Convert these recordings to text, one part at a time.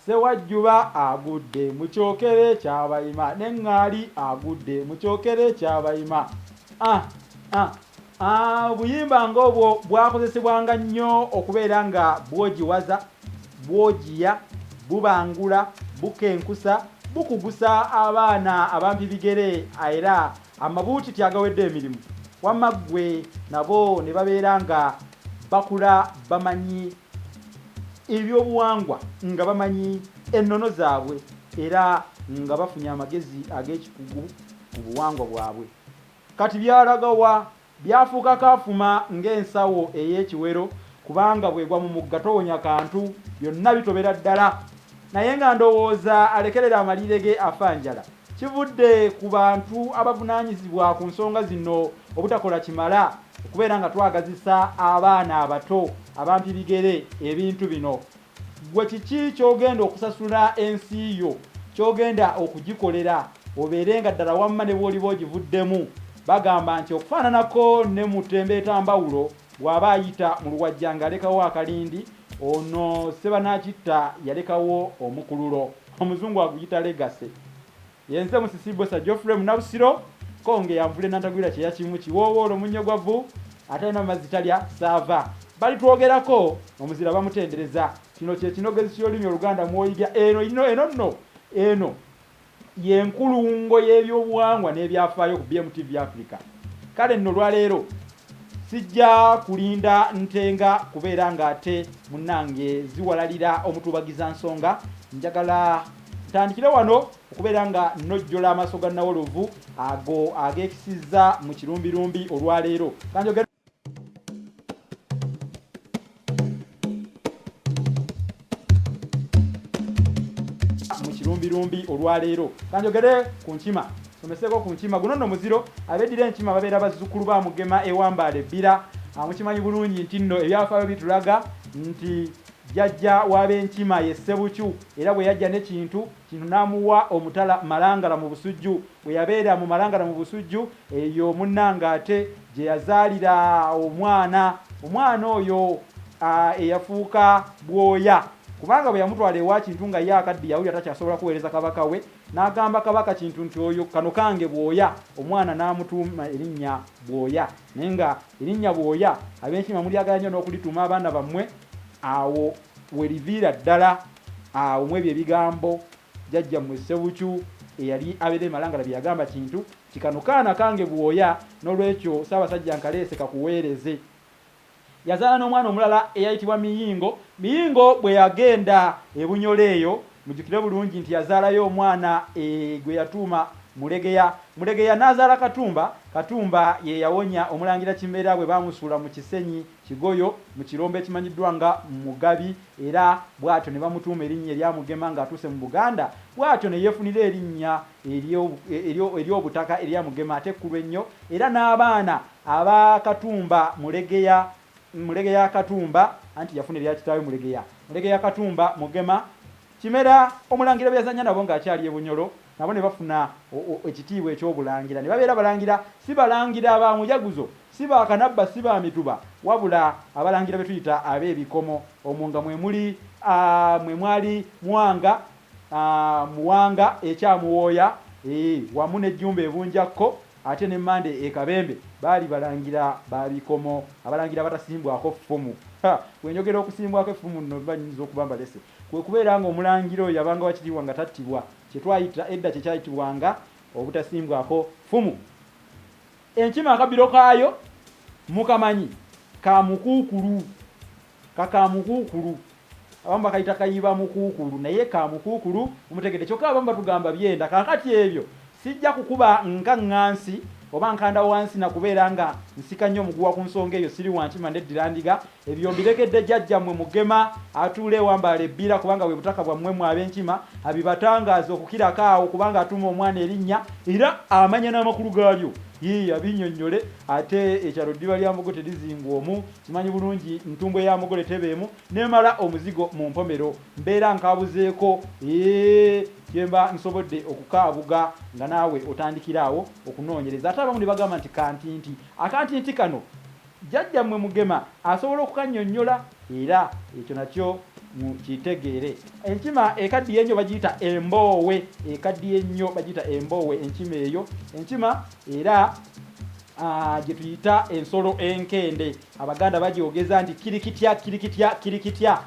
Sewajjuba agudde mu kyokere ky'abayima n'eŋŋaali agudde mu kyokere ky'abayima. Obuyimba ng'obwo bwakozesebwanga nnyo okubeera nga bwogiwaza, bwogiya, bubangula, bukenkusa, bukugusa abaana abampi bigere era amabuutiti agawedde emirimu. Wamma ggwe nabo ne babeera nga bakula bamanyi ebyobuwangwa, nga bamanyi ennono zaabwe era nga bafunye amagezi ag'ekikugu mu buwangwa bwabwe. Kati byalagawa byafuuka kaafuma ng'ensawo ey'ekiwero, kubanga bwegwa mu mugga towonya kantu, byonna bitobera ddala. Naye nga ndowooza alekerera amalire ge afanjala. Kivudde ku bantu abavunaanyizibwa ku nsonga zino obutakola kimala okubeera nga twagazisa abaana abato abampi bigere ebintu bino. Gwe kiki ky'ogenda okusasula ensi yo, ky'ogenda okugikolera, obeere nga ddala wamma ne bw'oliba ogivuddemu. Bagamba nti okufaananako ne mu Tembeeta Mbawulo bw'aba ayita mu luwajja ng'alekawo akalindi, ono Sebanaakitta yalekawo omukululo, omuzungu aguyita legase. Yenze Musisibosa Geoffrey Munabusiro konge yamvule nantagwira kye yakimu kiwoowoolo munnyogwavu atalina mazzi talya saava. Balitwogerako omuzira bamutendereza. Kino kye kinogezi ky'olulimi Oluganda mwoyiga eno y'enkulungo y'ebyobuwangwa n'ebyafaayo ku BMTV Africa. Kale nno olwaleero sijja kulinda ntenga kubeera ng'ate munnange ziwalalira omutuubagiza nsonga. Njagala ntandikire wano okubeera nga nnojjola amaaso ga Nawolovu ago ageekisizza mu kirumbirumbi olwaleero. Kanjogere kanjogere ku nkima, someseko ku nkima. Guno nno muziro abeddira enkima babeera bazzukulu ba Mugema ewambaala ebbira. Mukimanyi bulungi nti nno ebyafaayo bitulaga nti jjajja w'ab'enkima ye Ssebucyu, era bwe yajja ne kintu n'amuwa omutala Malangala mu Busujju. Bwe yabeera mu Malangala mu Busujju, eyo munnange ate gye yazaalira omwana oyo eyafuuka Bwoya, kubanga bwe yamutwala ewa Kintu nga ye akaddi yawulira takyasobola kuweereza kabaka we, n'agamba kabaka Kintu nti oyo kano kange Bwoya. Omwana n'amutuuma erinnya Bwoya, naye nga erinnya Bwoya ab'enkima mulyagala nnyo n'okulituuma abaana bammwe. Awo weriviira ddala, awo mu ebyo ebigambo jjajjammwe Ssebucyu eyali abeera Malangala bye yagamba Kintu kikano kaana kange Bwoya, n'olwekyo Ssaabasajja nkaleese kakuweereze. Yazaala n'omwana omulala eyayitibwa Miyingo. Miyingo bwe yagenda e Bunyolo eyo, mujjukire bulungi nti yazaalayo omwana gwe yatuuma Mulegeya. Mulegeya n'azaala Katumba. Katumba ye yawonya Omulangira Kimera bwe baamusuula mu Kisenyi Kigoyo mu kirombe ekimanyiddwa nga Mugabi, era bw'atyo ne bamutuuma erinnya erya Mugema ng'atuuse mu Buganda. Bw'atyo ne yeefunira erinnya ery'obutaka erya Mugema ate ekkulu ennyo, era n'abaana aba Katumba Mulegeya Katumba, anti yafuna erya kitaawe Mulegeya Katumba Mugema. Kimera Omulangira bye yazannya nabo ng'akyali e Bunyolo, nabo ne bafuna ekitiibwa eky'obulangira, ne babeera balangira, si balangira ba mujaguzo, si ba kanabba, si ba mituba, wabula abalangira be tuyita ab'ebikomo. Omwo nga mwe mwali Muwanga ekyamuwooya wamu n'ejjumba ebunjakko ate ne Mmande ekabembe baali balangira ba bikomo, abalangira batasimbwako ffumu. Bwe njogera okusimbwako effumu nno banyinza okuba mbalese, kwe kubeera nga omulangira oyo yabanga wakitiibwa nga tattibwa, kye twayita edda kye kyayitibwanga obutasimbwako ffumu. Enkima akabiro kaayo mukamanyi kamukuukulu, kakamukuukulu, abamu bakayita kayiba mukuukulu, naye kamukuukulu mumutegedde. Kyokka abamu batugamba byenda. Kaakati ebyo sijja kukuba nkaŋŋansi oba nkanda wansi na kubeera nga nsika nnyo omuguwa ku nsonga eyo, siri wankima ndeddira ndiga. Ebyo mbirekedde jjajjammwe Mugema atuula ewambaala ebbira, kubanga bwe butaka bwammwe mu ab'enkima, abibatangaaza okukirako awo, kubanga atuuma omwana erinnya era amanya n'amakulu gaalyo. Abinnyonnyole ate ekyalo ddiba lya Mugo terizingwa omu. Kimanyi bulungi ntumbwe ya Mugole tebeemu, nemala omuzigo mu mpomero, mbeera nkaabuzeeko kyemba nsobodde okukaabuga nga naawe otandikira awo okunoonyereza. Ate abamu ne bagamba nti kantinti, akantinti kano jjajjammwe Mugema asobola okukannyonnyola, era ekyo nakyo mukitegeere. Enkima ekaddiye ennyo bagiyita emboowe, ekaddiye ennyo bagiyita emboowe enkima eyo. Enkima era gye tuyita ensolo enkende. Abaganda bagyogeza nti kirikitya kirikitya kirikitya.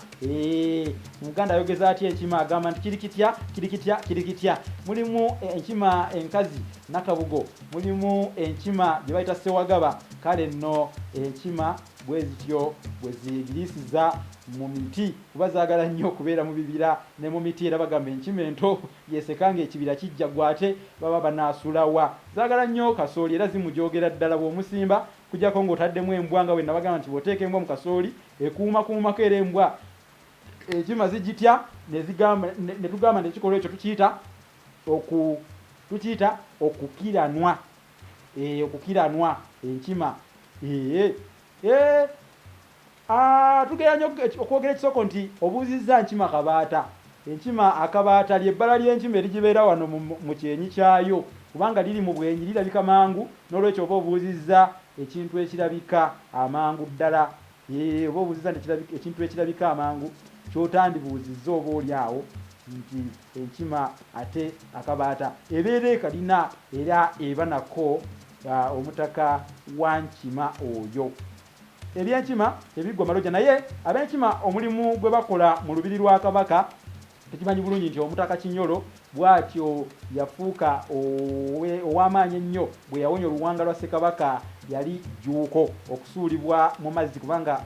Omuganda ayogeza atya enkima? Agamba nti kirikitya kirikitya kirikitya. Mulimu enkima enkazi nakabugo, mulimu enkima gye bayita sewagaba. Kale nno enkima bwe zityo bwe ziyigirisiza mu miti, kuba zaagala nnyo okubeera mu bibira ne mu miti. Era bagamba enkima ento yesekanga ekibira kijja gwate baba banaasulawa. Zaagala nnyo kasooli era zimujogera ddala. Bw'omusimba kujjako ng'otaddemu embwa, nga bwe nabagamba nti bw'oteeka embwa mu kasooli ekuumakuumako era embwa enkima zigitya ne tugamba nekikolwa ekyo tukiyita okukiranwa. Okukiranwa enkima. Tugera nnyo okwogera ekisoko nti obuuzizza nkima kabaata. Enkima akabaata ly'ebbala ly'enkima erigibeera wano mu kyenyi kyayo, kubanga liri mu bwenyi, lirabika mangu. N'olwekyo oba obuuzizza ekintu ekirabika amangu ddala, oba obuuzizza ekintu ekirabika amangu, kyotandibuuzizza oba oli awo nti enkima ate akabaata ebeera ekalina era eba nako omutaka wa nkima oyo. Ebyenkima tebiggwa maloja, naye ab'enkima omulimu gwe bakola mu lubiri lwa Kabaka tukimanyi bulungi nti omutaka Kinyolo bw'atyo yafuuka ow'amaanyi ennyo bwe yawonya oluwanga lwa Ssekabaka. Yali Jjuuko okusuulibwa mu mazzi, kubanga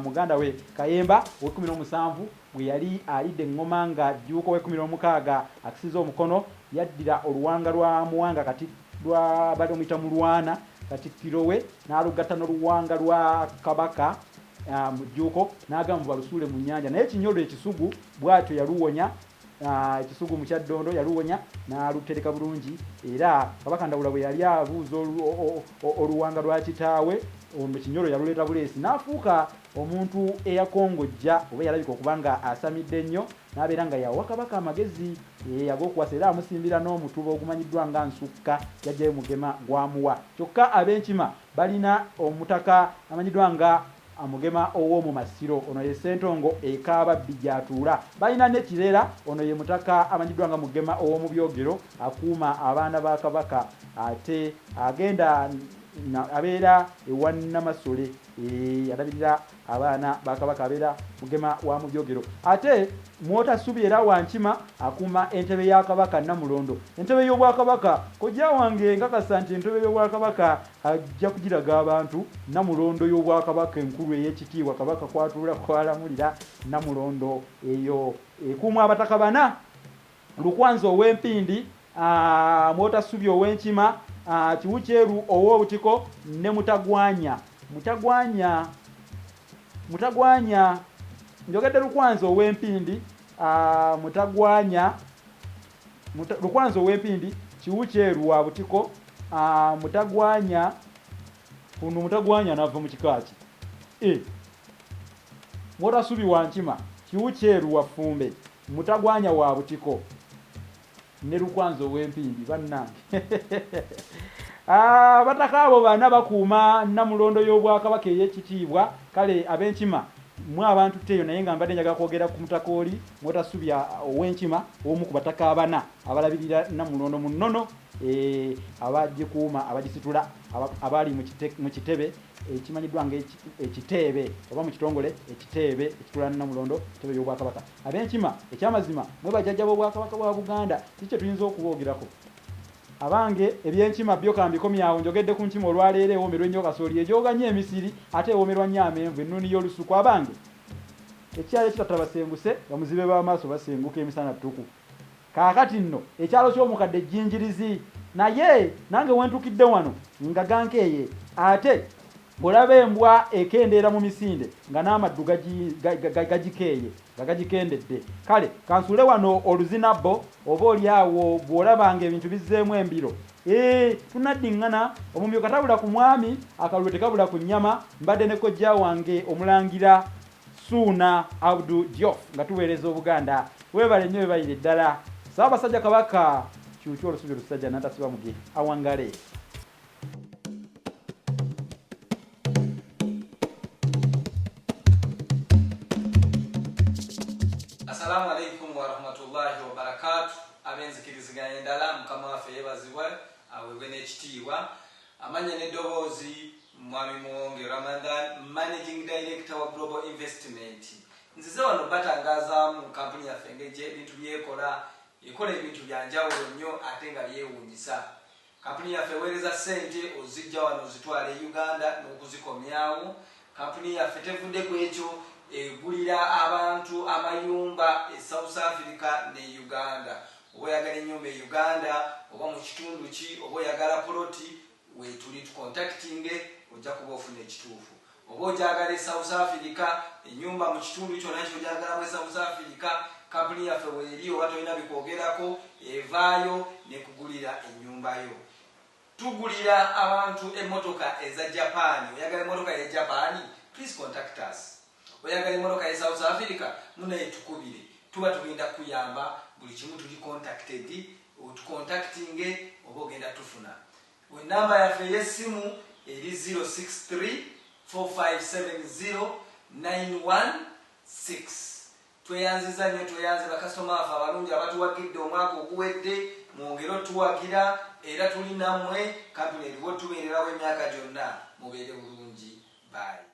muganda we Kayemba we17 bwe yali alidde eŋŋoma nga Jjuuko we16 akisiza omukono, yaddira oluwanga lwa Muwanga kati lwa balomita mu Lwana Katikkiro we n'alugatta n'oluwanga lwa Kabaka Jjuuko n'agamba balusuule mu nnyanja. Naye Kinyolo ekisugu bw'atyo yaluwonya, ekisugu mu Kyaddondo yaluwonya n'alutereka bulungi. Era Kabaka Ndawula bwe yali abuuza oluwanga lwa kitaawe, Kinyolo yaluleeta buleesi, n'afuuka omuntu eyakongojja oba yalabika okubanga asamidde ennyo, n'abeera nga yawa Kabaka amagezi ag'okuwasa, era amusimbira n'omutuba ogumanyiddwa nga nsukka, yajjayo Mugema gwamuwa. Kyokka ab'enkima balina omutaka amanyiddwa nga Mugema ow'omu Masiro, ono ye Ssentongo ekaaba bijjatuula. Balina ne Kirera, ono ye mutaka amanyiddwa nga Mugema ow'omu Byogero, akuuma abaana ba Kabaka, ate agenda abeera ewa Namasole, alabirira abaana ba Kabaka, abeera Mugema wa mu Byogero. Ate Mwotasubi era wa Nkima akuuma entebe ya Kabaka Namulondo. Entebe y'obwakabaka kojja wange nkakasa nti entebe y'obwakabaka ajja kugiraga abantu. Namulondo y'obwakabaka enkulu ey'ekitiibwa Kabaka kwatuula kwalamulira, Namulondo eyo ekuuma abataka bana: Lukwanzi ow'Empindi, Mwotasubi ow'Enkima, Kiwukyeru ow'Obutiko ne Mutagwanya njogedde Lukwanzi ow'Empindi, Lukwanzi ow'Empindi, Kiwukyeru wa Butiko, Mutagwanya nava mu kikaaki, Mwotasubi wa Nkima, Kiwukyeru wa Ffumbe, Mutagwanya wa Butiko ne Lukwanzi ow'Empindi. Bannange abataka abo bana bakuuma Namulondo y'obwakabaka ey'ekitiibwa. Kale ab'Enkima mwe abantu teyo, naye nga mbadde njagala kwogera ku mutaka oli Mwotasubi ow'Enkima, omu ku bataka abana abalabirira Namulondo mu nnono, abagikuuma abagisitula, abali mu kitebe ekimanyiddwa nga ekiteebe, oba mu kitongole ekiteebe ekitula Namulondo, kitebe y'obwakabaka. Ab'Enkima ekyamazima mwe bajjajja b'obwakabaka bwa Buganda, kikyo tuyinza okuboogerako. Abange ebyenkima byo kambikomyawo, njogedde ku nkima olwaleero ewoomerwa ennyo kasooli, egyoganya emisiri ate ewoomerwa nnyo amenvu, ennuni y'olusuku. Abange ekyalo ekitatta basenguse bamuzibe b'amaaso basenguka emisana ttuku. Kaakati nno ekyalo ky'omukadde Jjinjirizi, naye nange wentukidde wano nga gankeeye, ate bw'olaba embwa ekendeera mu misinde nga n'amaddu gagikeeye nga gagikendedde. Kale kansuule wano oluzinabbo, oba oli awo bw'olabanga ebintu bizzeemu embiro, tunaddiŋŋana. Omumyu katabula ku mwami, akalulu tekabula ku nnyama. Mbadde ne kojja wange Omulangira Suuna Abdu Diof nga tuweereza Obuganda. Weebale nnyo, weebalire ddala. Ssaabasajja Kabaka Kyukyu Olusubi Olusajja n'atasiba muge awangale. alaikum wa rahmatullahi wa barakatuh. Abenzikiriziganya endala mukama waffe yebazibwa aweebwe n'ekitiibwa. Amanya n'eddoboozi mwami Muwonge Ramadan, Managing Director wa Global Investment. Nzize wano batangazaamu kampuni yaffe ng'eggye ebintu byekola, ekola ebintu bya njawulo nnyo ate nga byewuunyisa. Kampuni yaffe eweereza ssente ozijja wano ozitwala e Uganda n'okuzikomyawo. Kampuni yaffe tevudde ku ekyo, egulira abantu amayumba e South Africa ne Uganda. Oba oyagala ennyumba e Uganda oba mu kitundu ki, oba oyagala poloti, weetuli tukontakitinge ojja kuba ofuna ekituufu. Oba ogyagala e South Africa, ennyumba mu kitundu kyonna ky'ogyagala mu South Africa, kampuni yaffe weeri oba tolina bikwogerako, evaayo nekugulira ennyumba yo. Tugulira abantu emmotoka eza Japan. Oyagala emmotoka ya Japan, please contact us. Oyagala emmotoka ya South Africa, munaye tukubire. Tuba tugenda kuyamba, buli kimu tuli contacted, otucontactinge oba ogenda tufuna. Namba yaffe y'essimu eri 063-4570-916. Tweyanziza nnyo, tweyanze bakasitoma baffe abalungi abatuwagidde omwaka oguwedde, mwongere otuwagira era tuli nammwe, kampuni eriwo tubeererawo emyaka gyonna. Mubeere bulungi. Bye.